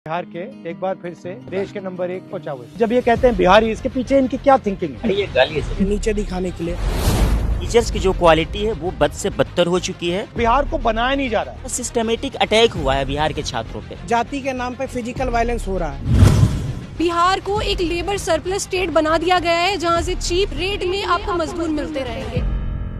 बिहार के एक बार फिर से देश के नंबर 1 पहुंचा हुए। जब ये कहते हैं बिहारी, इसके पीछे इनकी क्या थिंकिंग है? ये गाली है नीचे दिखाने के लिए। टीचर्स की जो क्वालिटी है वो बद से बदतर हो चुकी है। बिहार को बनाया नहीं जा रहा है। सिस्टमेटिक अटैक हुआ है बिहार के छात्रों पे। जाति के नाम पे फिजिकल वायलेंस हो रहा है। बिहार को एक लेबर सरप्लस स्टेट बना दिया गया है, जहां से चीप रेट में आपको मजदूर मिलते रहेंगे।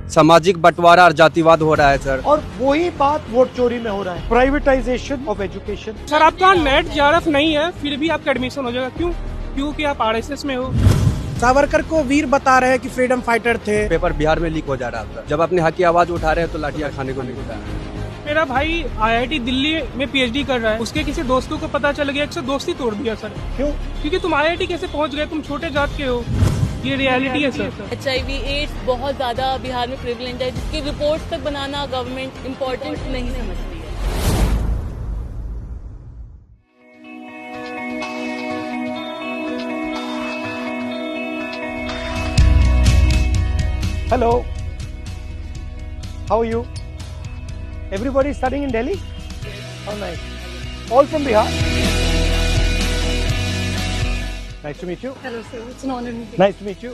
सामाजिक बंटवारा और जातिवाद हो रहा है सर। और वही बात वोट चोरी में हो रहा है। Privatisation of education. सर आपका नेट JRF नहीं है फिर भी आपका एडमिशन हो जाएगा। क्यों? क्योंकि आप RSS में हो। सावरकर को वीर बता रहे हैं कि फ्रीडम फाइटर थे। पेपर बिहार में लीक हो जा रहा था। जब अपने हक की आवाज उठा रहे हैं तो लाठियां खाने को मिलता है। मेरा भाई IIT दिल्ली में PhD कर रहा है। उसके किसी दोस्तों को पता चल गया, दोस्ती तोड़ दिया सर। क्यों? क्योंकि तुम IIT कैसे पहुंच गए? तुम छोटे जात के हो। ये रियलिटी है सर। HIV एड्स बहुत ज्यादा बिहार में प्रेवलेंट है, जिसकी रिपोर्ट्स तक बनाना गवर्नमेंट इम्पोर्टेंट नहीं समझती है। Hello. How are you? Everybody studying in Delhi? How nice. All from Bihar? Nice to meet you. Hello sir, it's an honor meeting. Nice to meet you.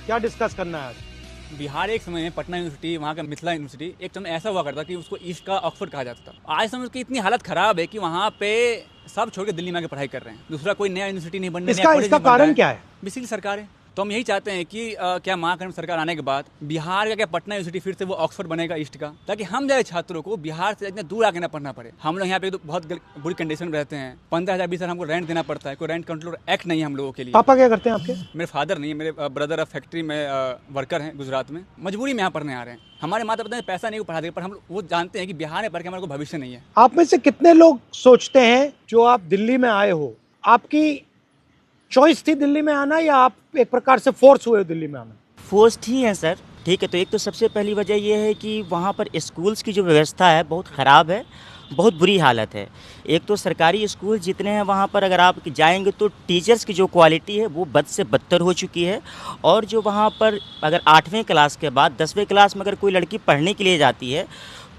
क्या discuss करना है आज? बिहार एक समय में पटना यूनिवर्सिटी, वहाँ का मिथिला यूनिवर्सिटी एक समय ऐसा हुआ करता कि उसको ईस्ट का ऑक्सफोर्ड कहा जाता था। आज समय उसकी इतनी हालत खराब है कि वहाँ पे सब छोड़ के दिल्ली में आके पढ़ाई कर रहे हैं। दूसरा कोई नया यूनिवर्सिटी नहीं बनने। इसका कारण क्या है? बेसिकली सरकार है। तो हम यही चाहते हैं कि क्या महाकर्म सरकार आने के बाद बिहार का क्या पटना यूनिवर्सिटी फिर से वो ऑक्सफोर्ड बनेगा ईस्ट का, ताकि हम जैसे छात्रों को बिहार से इतने दूर आके ना पढ़ना पड़े। हम लोग यहाँ पे तो बहुत बुरी कंडीशन में रहते हैं। 15,000 20,000 हमको रेंट देना पड़ता है। कोई रेंट कंट्रोल एक्ट नहीं है हम लोगों के लिए। पापा क्या करते हैं आपके? मेरे फादर नहीं है, मेरे ब्रदर फैक्ट्री में वर्कर हैं गुजरात में। मजबूरी में यहाँ पढ़ने आ रहे हैं। हमारे माता पिता ने पैसा नहीं पढ़ा दिया, पर हम वो जानते हैं कि बिहार में पढ़ के हमारे को भविष्य नहीं है। आप में से कितने लोग सोचते हैं जो आप दिल्ली में आए हो, आपकी चॉइस थी दिल्ली में आना या आप एक प्रकार से फोर्स हुए हो दिल्ली में आना? फोर्स्ड ही है सर। ठीक है, तो एक तो सबसे पहली वजह यह है कि वहाँ पर स्कूल्स की जो व्यवस्था है बहुत ख़राब है, बहुत बुरी हालत है। एक तो सरकारी स्कूल जितने हैं वहाँ पर अगर आप जाएंगे तो टीचर्स की जो क्वालिटी है वो बद से बदतर हो चुकी है। और जो वहाँ पर अगर 8वीं क्लास के बाद 10वीं क्लास में अगर कोई लड़की पढ़ने के लिए जाती है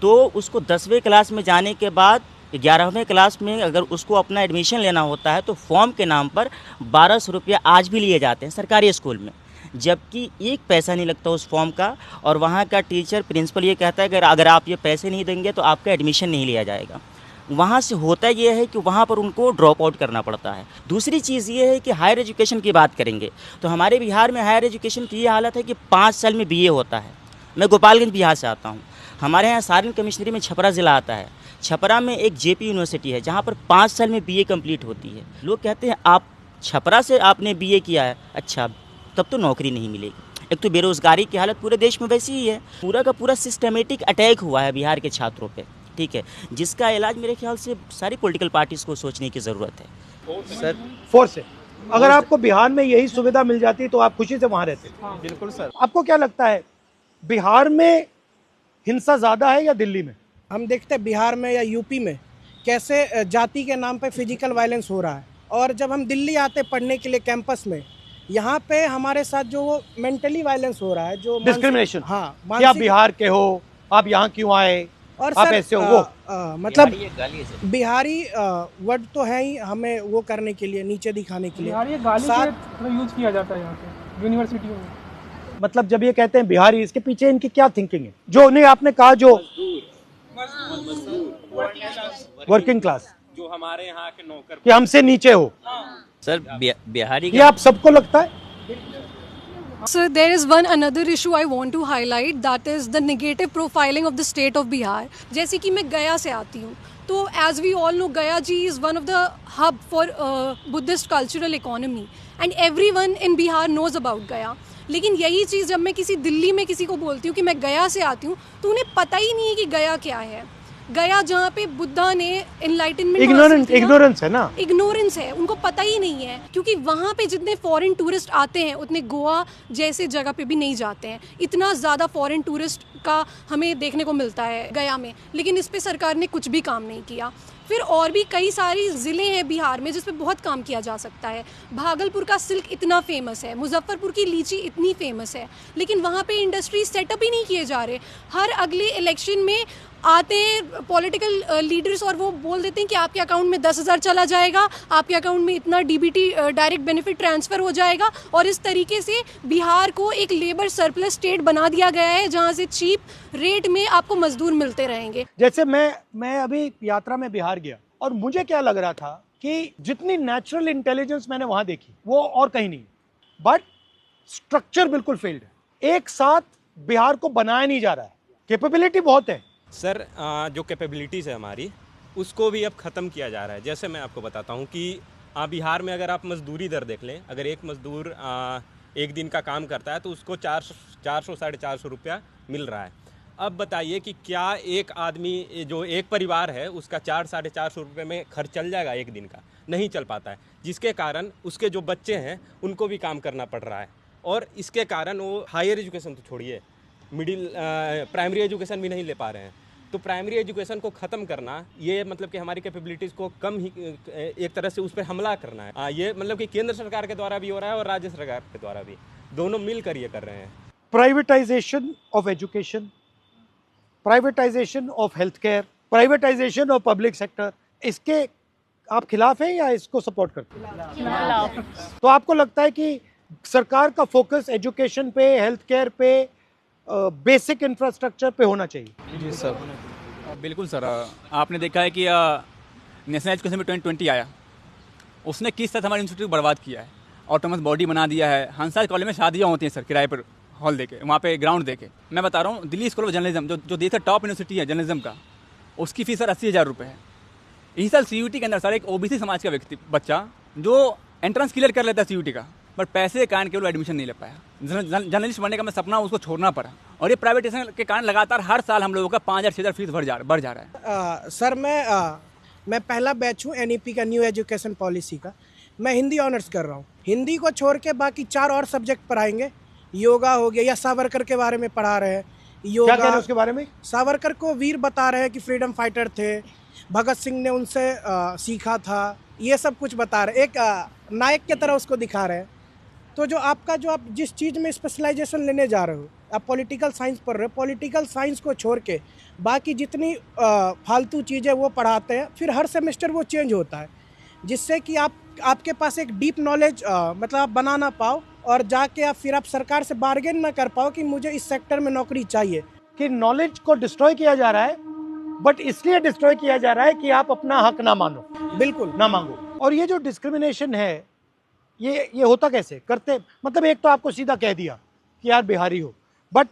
तो उसको 10वीं क्लास में जाने के बाद 11वीं क्लास में अगर उसको अपना एडमिशन लेना होता है तो फॉर्म के नाम पर 1200 रुपया आज भी लिए जाते हैं सरकारी स्कूल में, जबकि एक पैसा नहीं लगता उस फॉर्म का। और वहाँ का टीचर प्रिंसिपल ये कहता है कि अगर आप ये पैसे नहीं देंगे तो आपका एडमिशन नहीं लिया जाएगा। वहाँ से होता ये है कि वहाँ पर उनको ड्रॉप आउट करना पड़ता है। दूसरी चीज़ ये है कि हायर एजुकेशन की बात करेंगे तो हमारे बिहार में हायर एजुकेशन की ये हालत है कि 5 साल में BA होता है। मैं गोपालगंज बिहार से आता हूँ। हमारे यहाँ सारण कमिश्नरी में छपरा ज़िला आता है। छपरा में एक JP यूनिवर्सिटी है जहाँ पर 5 साल में BA कंप्लीट होती है। लोग कहते हैं आप छपरा से आपने BA किया है, अच्छा तब तो नौकरी नहीं मिलेगी। एक तो बेरोज़गारी की हालत पूरे देश में वैसी ही है। पूरा का पूरा सिस्टमेटिक अटैक हुआ है बिहार के छात्रों पे, ठीक है, जिसका इलाज मेरे ख्याल से सारी पॉलिटिकल पार्टीज़ को सोचने की ज़रूरत है। सर फोर्स है। अगर आपको बिहार में यही सुविधा मिल जाती तो आप खुशी से वहाँ रहते? बिल्कुल सर। आपको क्या लगता है बिहार में हिंसा ज़्यादा है या दिल्ली में? हम देखते हैं बिहार में या यूपी में कैसे जाति के नाम पे फिजिकल वायलेंस हो रहा है। और जब हम दिल्ली आते पढ़ने के लिए कैंपस में, यहाँ पे हमारे साथ जो वो मेंटली वायलेंस हो रहा है, जो डिस्क्रिमिनेशन। हाँ, कि आप बिहार के हो, आप यहाँ क्यों आए, और आप सर, ऐसे हो वो मतलब ये गाली है। बिहारी वर्ड तो है ही हमें वो करने के लिए, नीचे दिखाने के लिए। बिहार ये गाली से यूज किया जाता है यहाँ पे यूनिवर्सिटियों में। मतलब जब ये कहते हैं बिहारी, इसके पीछे इनकी क्या थिंकिंग है? जो नहीं आपने कहा जो वर्किंग क्लास, जो हमारे यहाँ के नौकर, कि हमसे नीचे हो। सर बिहारी ये आप सबको लगता है? So there is one another issue I want to highlight, that is the negative profiling of the state of Bihar. जैसे कि मैं गया से आती हूँ, तो as we all know Gaya ji is one of the hub for Buddhist cultural economy and everyone in Bihar knows about Gaya. लेकिन यही चीज़ जब मैं किसी दिल्ली में किसी को बोलती हूँ कि मैं गया से आती हूँ तो उन्हें पता ही नहीं है कि गया क्या है। गया जहाँ पे बुद्धा ने एनलाइटनमेंट, इग्नोरेंस है ना, इग्नोरेंस है, उनको पता ही नहीं है। क्योंकि वहाँ पे जितने फॉरेन टूरिस्ट आते हैं उतने गोवा जैसे जगह पे भी नहीं जाते हैं। इतना ज़्यादा फॉरेन टूरिस्ट का हमें देखने को मिलता है गया में, लेकिन इस पे सरकार ने कुछ भी काम नहीं किया। फिर और भी कई सारी ज़िले हैं बिहार में जिस पे बहुत काम किया जा सकता है। भागलपुर का सिल्क इतना फेमस है, मुजफ्फरपुर की लीची इतनी फेमस है, लेकिन वहाँ पे इंडस्ट्री सेटअप ही नहीं किए जा रहे। हर अगले इलेक्शन में आते हैं पॉलिटिकल लीडर्स और वो बोल देते हैं कि आपके अकाउंट में 10,000 चला जाएगा, आपके अकाउंट में इतना डीबीटी डायरेक्ट बेनिफिट ट्रांसफ़र हो जाएगा, और इस तरीके से बिहार को एक लेबर सरप्लस स्टेट बना दिया गया है जहां से चीप रेट में आपको मजदूर मिलते रहेंगे। जैसे मैं अभी यात्रा में बिहार गया और मुझे क्या लग रहा था कि जितनी नेचुरल इंटेलिजेंस मैंने वहां देखी वो और कहीं नहीं, बट स्ट्रक्चर बिल्कुल फेल्ड है। एक साथ बिहार को बनाया नहीं जा रहा है। कैपेबिलिटी बहुत है सर, जो कैपेबिलिटीज़ है हमारी उसको भी अब ख़त्म किया जा रहा है। जैसे मैं आपको बताता हूँ कि बिहार में अगर आप मजदूरी दर देख लें, अगर एक मजदूर एक दिन का काम करता है तो उसको 400 साढ़े 400 रुपया मिल रहा है। अब बताइए कि क्या एक आदमी जो एक परिवार है उसका 400 साढ़े 400 रुपये में खर्च चल जाएगा एक दिन का? नहीं चल पाता है, जिसके कारण उसके जो बच्चे हैं उनको भी काम करना पड़ रहा है, और इसके कारण वो हायर एजुकेशन तो छोड़िए, प्राइमरी एजुकेशन भी नहीं ले पा रहे हैं। तो प्राइमरी एजुकेशन को ख़त्म करना, ये मतलब कि हमारी कैपेबिलिटीज़ को कम ही एक तरह से उस पर हमला करना है। ये मतलब कि केंद्र सरकार के द्वारा भी हो रहा है और राज्य सरकार के द्वारा भी, दोनों मिलकर ये कर रहे हैं। Privatisation of education, privatisation of health care, privatisation of public sector, इसके आप खिलाफ हैं या इसको सपोर्ट करते हैं? तो आपको लगता है कि सरकार का फोकस एजुकेशन पे, हेल्थ केयर पे, बेसिक इंफ्रास्ट्रक्चर पे होना चाहिए? जी सर, बिल्कुल सर। आपने देखा है कि नेशनल एजुकेशन में 2020 आया, उसने किस तरह हमारे इंस्टीट्यूट को बर्बाद किया है। ऑटोनमस बॉडी बना दिया है। हंसा कॉलेज में शादियाँ होती हैं सर किराए पर, हॉल देके, वहाँ पे ग्राउंड देके। मैं बता रहा हूँ, दिल्ली स्कूल ऑफ जर्नलिज्म जो देश का टॉप यूनिवर्सिटी है जर्नलिज्म का, उसकी फीस सर 80,000 रुपये है। इसी साल CUT के अंदर सर एक OBC समाज का व्यक्ति बच्चा जो एंट्रेंस क्लियर कर लेता है CUT का, बट पैसे के कारण केवल एडमिशन नहीं ले पाया। जर्नलिस्ट बनने का मैं सपना उसको छोड़ना पड़ा, और ये प्राइवेटाइजेशन के कारण लगातार हर साल हम लोगों का 5,000-6,000 फीस बढ़ जा रहा है। सर मैं पहला बैच हूँ NEP का, न्यू एजुकेशन पॉलिसी का। मैं हिंदी ऑनर्स कर रहा हूँ। हिंदी को छोड़ के बाकी 4 और सब्जेक्ट पढ़ाएंगे। योगा हो गया, या सावरकर के बारे में पढ़ा रहे हैं। योगा, क्या कह रहे हैं उसके बारे में? सावरकर को वीर बता रहे हैं कि फ्रीडम फाइटर थे, भगत सिंह ने उनसे सीखा था, ये सब कुछ बता रहे, एक नायक की तरह उसको दिखा रहे हैं। तो जो आप जिस चीज़ में स्पेशलाइजेशन लेने जा रहे हो, आप पॉलिटिकल साइंस पढ़ रहे हो, पॉलिटिकल साइंस को छोड़ के बाकी जितनी फालतू चीज़ें वो पढ़ाते हैं, फिर हर सेमेस्टर वो चेंज होता है, जिससे कि आपके पास एक डीप नॉलेज मतलब आप बना ना पाओ, और जाके आप सरकार से बार्गेन ना कर पाओ कि मुझे इस सेक्टर में नौकरी चाहिए। कि नॉलेज को डिस्ट्रॉय किया जा रहा है, बट इसलिए डिस्ट्रॉय किया जा रहा है कि आप अपना हक ना मानो, बिल्कुल ना मांगो। और ये जो डिस्क्रिमिनेशन है, ये होता कैसे? करते मतलब एक तो आपको सीधा कह दिया कि यार बिहारी हो, बट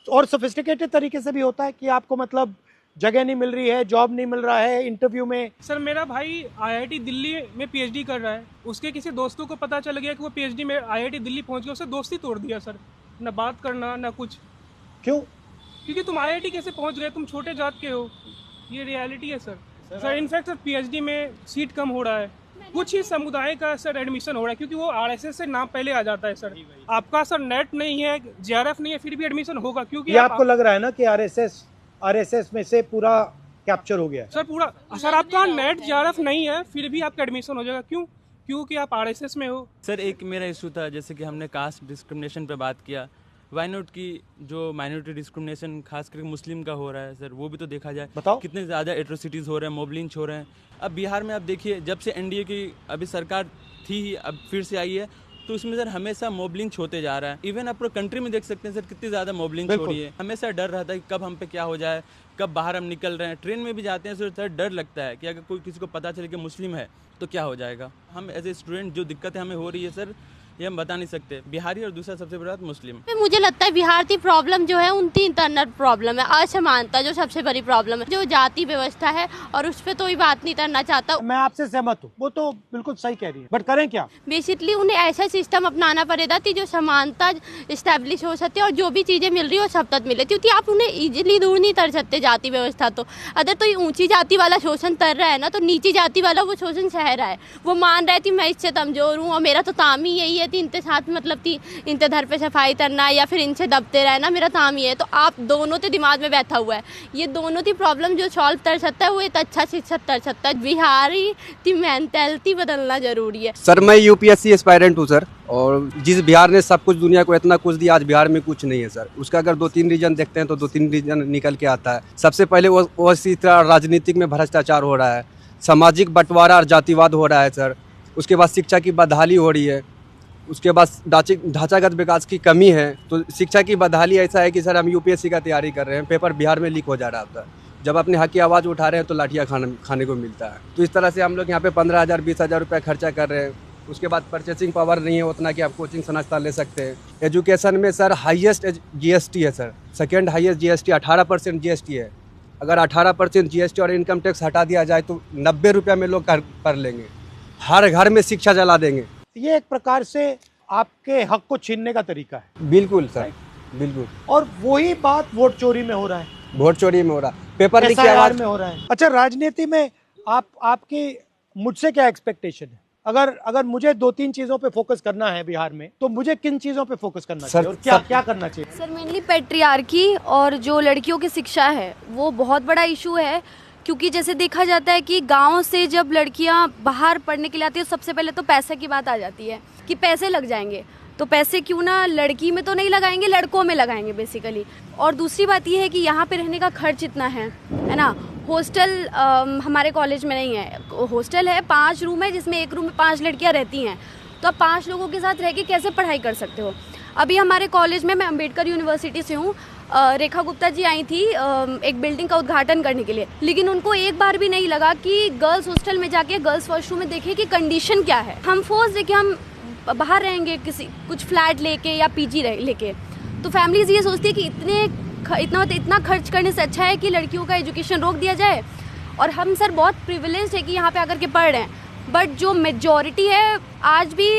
और सोफिस्टिकेटेड तरीके से भी होता है कि आपको मतलब जगह नहीं मिल रही है, जॉब नहीं मिल रहा है, इंटरव्यू में। सर मेरा भाई IIT दिल्ली में PhD कर रहा है, उसके किसी दोस्तों को पता चल गया कि वो PhD में IIT दिल्ली पहुंच गया, उससे दोस्ती तोड़ दिया सर, ना बात करना ना कुछ। क्यों? क्योंकि तुम IIT कैसे पहुंच गए, तुम छोटे जात के हो, ये रियलिटी है sir. Sir in fact sir PhD में सीट कम हो रहा है, कुछ ही समुदाय का सर एडमिशन हो रहा है, क्योंकि वो RSS से नाम पहले आ जाता है सर। आपका सर नेट नहीं है, JRF नहीं है, फिर भी एडमिशन होगा, क्योंकि ये आपको लग रहा है ना कि RSS में से पूरा कैप्चर हो गया है? सर पूरा सर आपका नेट JRF नहीं है, फिर भी आपका एडमिशन हो जाएगा। क्यों? क्योंकि आप RSS में हो। सर एक मेरा इशू था, जैसे कि हमने कास्ट डिस्क्रिमिनेशन पे बात किया, वाई नॉट की जो माइनॉरिटी डिस्क्रिमिनेशन खास करके मुस्लिम का हो रहा है सर, वो भी तो देखा जाए। बताओ कितने ज़्यादा एट्रोसिटीज़ हो रहे हैं, मॉब लिंच हो रहे हैं। अब बिहार में आप देखिए, जब से NDA की अभी सरकार थी ही, अब फिर से आई है, तो उसमें सर हमेशा मॉब लिंच होते जा रहा है। इवन आप पूरे कंट्री में देख सकते हैं सर कितनी ज़्यादा मॉब लिंच हो रही है। हमेशा डर रहता है कि कब हम पे क्या हो जाए, कब बाहर हम निकल रहे हैं, ट्रेन में भी जाते हैं सर डर लगता है कि अगर कोई किसी को पता चले कि मुस्लिम है तो क्या हो जाएगा। हम एज ए स्टूडेंट जो दिक्कतें हमें हो रही है सर, ये हम बता नहीं सकते। बिहारी और दूसरा सबसे बड़ी बात मुस्लिम। मुझे लगता है बिहार की प्रॉब्लम जो है उनकी इंटरनल प्रॉब्लम है, असमानता जो सबसे बड़ी प्रॉब्लम है, जो जाति व्यवस्था है, और उस पर तो ही बात नहीं करना चाहता। मैं आपसे सहमत हूँ, वो तो बिल्कुल सही कह रही है, बट करें क्या? बेसिकली उन्हें ऐसा सिस्टम अपनाना पड़ेगा कि जो समानता इस्टेब्लिश हो सकती है, और जो भी चीजें मिल रही है वो सब तक मिले, क्योंकि आप उन्हें इजीली दूर नहीं कर सकते जाति व्यवस्था। तो अगर तो ऊंची जाति वाला शोषण कर रहा है ना, तो नीची जाति वाला वो शोषण सह रहा है। वो मान रहा है कि मैं इससे कमजोर हूँ और मेरा तो काम ही यही है है थी इनके साथ, मतलब थी इनके घर पे सफाई करना या फिर इनसे दबते रहना, मेरा काम ये है। तो आप दोनों तो दिमाग में बैठा हुआ है, ये दोनों थी प्रॉब्लम जो सॉल्व कर सकता है वो एक अच्छा शिक्षक कर सकता है। बिहारी की मेंटालिटी बदलना जरूरी है। सर मैं यूपीएससी एस्पायरेंट हूँ सर, और जिस बिहार ने सब कुछ दुनिया को इतना कुछ दिया, आज बिहार में कुछ नहीं है सर। उसका अगर 2-3 रीजन देखते हैं तो 2-3 रीजन निकल के आता है। सबसे पहले वो इसी तरह राजनीतिक में भ्रष्टाचार हो रहा है, सामाजिक बंटवारा और जातिवाद हो रहा है सर। उसके बाद शिक्षा की बदहाली हो रही है, उसके बाद ढांचागत विकास की कमी है। तो शिक्षा की बदहाली ऐसा है कि सर हम यूपीएससी का तैयारी कर रहे हैं, पेपर बिहार में लीक हो जा रहा होता है। जब अपने हक की आवाज़ उठा रहे हैं तो लाठियाँ खाने को मिलता है। तो इस तरह से हम लोग यहाँ पे 15,000 20,000 रुपये खर्चा कर रहे हैं। उसके बाद परचेसिंग पावर नहीं है उतना कि आप कोचिंग संस्था ले सकते हैं। एजुकेशन में सर हाईएस्ट जीएसटी है sir, second highest GST 18% GST है। अगर 18% जीएसटी और इनकम टैक्स हटा दिया जाए तो 90 रुपये में लोग कर लेंगे। हर घर में शिक्षा जला देंगे। ये एक प्रकार से आपके हक को छीनने का तरीका है। बिल्कुल सर, बिल्कुल। और वही बात वोट चोरी में हो रहा है, वोट चोरी में हो रहा है, पेपर लीक की आवाज में हो रहा है। अच्छा, राजनीति में आपकी मुझसे क्या एक्सपेक्टेशन है? अगर मुझे 2-3 चीजों पे फोकस करना है बिहार में, तो मुझे किन चीजों पे फोकस करना चाहिए और क्या करना चाहिए? सर मेनली पैट्रियार्की और जो लड़कियों की शिक्षा है वो बहुत बड़ा इशू है। क्योंकि जैसे देखा जाता है कि गांव से जब लड़कियां बाहर पढ़ने के लिए आती है, सबसे पहले तो पैसे की बात आ जाती है कि पैसे लग जाएंगे। तो पैसे क्यों ना लड़की में तो नहीं लगाएंगे, लड़कों में लगाएंगे बेसिकली। और दूसरी बात ये है कि यहाँ पे रहने का खर्च इतना है ना। हॉस्टल हमारे कॉलेज में नहीं है, हॉस्टल है 5 रूम है जिसमें एक रूम में 5 लड़कियाँ रहती हैं। तो आप 5 लोगों के साथ रह के कैसे पढ़ाई कर सकते हो? अभी हमारे कॉलेज में, मैं अम्बेडकर यूनिवर्सिटी से हूँ, रेखा गुप्ता जी आई थी एक बिल्डिंग का उद्घाटन करने के लिए, लेकिन उनको एक बार भी नहीं लगा कि गर्ल्स हॉस्टल में जाके गर्ल्स वॉशरूम में देखें कि कंडीशन क्या है। हम फोर्स देके हम बाहर रहेंगे कुछ फ्लैट लेके या पीजी लेके, तो फैमिलीज ये सोचती है कि इतना खर्च करने से अच्छा है कि लड़कियों का एजुकेशन रोक दिया जाए। और हम सर बहुत प्रिविलेज्ड है कि यहाँ पे आकर के पढ़ रहे हैं, बट जो मेजॉरिटी है आज भी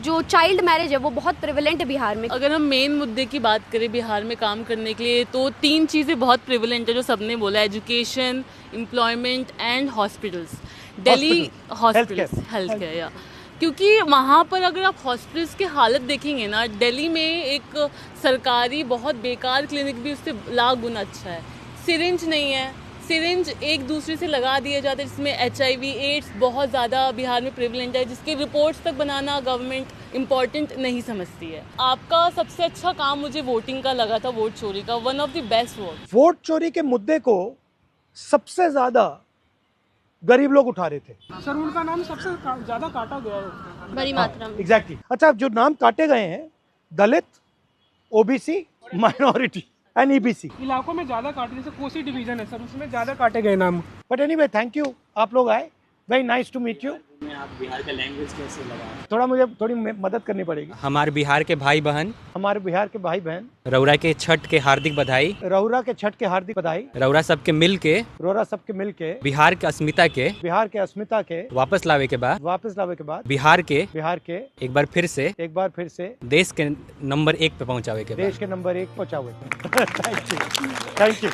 जो चाइल्ड मैरिज है वो बहुत प्रिविलेंट है बिहार में। अगर हम मेन मुद्दे की बात करें बिहार में काम करने के लिए, तो 3 चीज़ें बहुत प्रिविलेंट है जो सबने बोला, education, employment and hospitals. Delhi hospitals, health care, या क्योंकि वहाँ पर अगर आप हॉस्पिटल्स की हालत देखेंगे ना, दिल्ली में एक सरकारी बहुत बेकार क्लिनिक भी उससे लाख गुना अच्छा है। सिरिंज नहीं है, सिरिंज एक दूसरे से लगा दिए जाते हैं, जिसमें HIV एड्स बहुत ज़्यादा बिहार में प्रिवलेंट है, जिसकी रिपोर्ट्स तक बनाना गवर्नमेंट इम्पॉर्टेंट नहीं समझती है। आपका सबसे अच्छा काम मुझे वोटिंग का लगा था, वोट चोरी का, one of the best work. Vote चोरी के मुद्दे को सबसे ज्यादा गरीब लोग उठा रहे थे सर, उनका नाम सबसे ज्यादा काटा गया है बड़ी मात्रा में। एग्जैक्टली। अच्छा, जो नाम काटे गए हैं, दलित, OBC, माइनॉरिटी एंड EBC इलाकों में ज्यादा काटे, जैसे कोसी डिवीजन है सर, उसमें ज्यादा काटे गए नाम। बट एनीवे, थैंक यू, आप लोग आए, very nice to meet you. आप बिहार का लैंग्वेज कैसे लगा? थोड़ा मुझे थोड़ी मदद करनी पड़ेगी। हमारे बिहार के भाई बहन रौरा के छठ के हार्दिक बधाई। रौरा के छठ के हार्दिक बधाई। रौरा सबके मिल के बिहार के अस्मिता के वापस लावे के बाद बिहार के एक बार फिर से देश के नंबर 1 पे पहुँचावे के बाद। देश के नंबर 1 पहुँचावे। Thank you.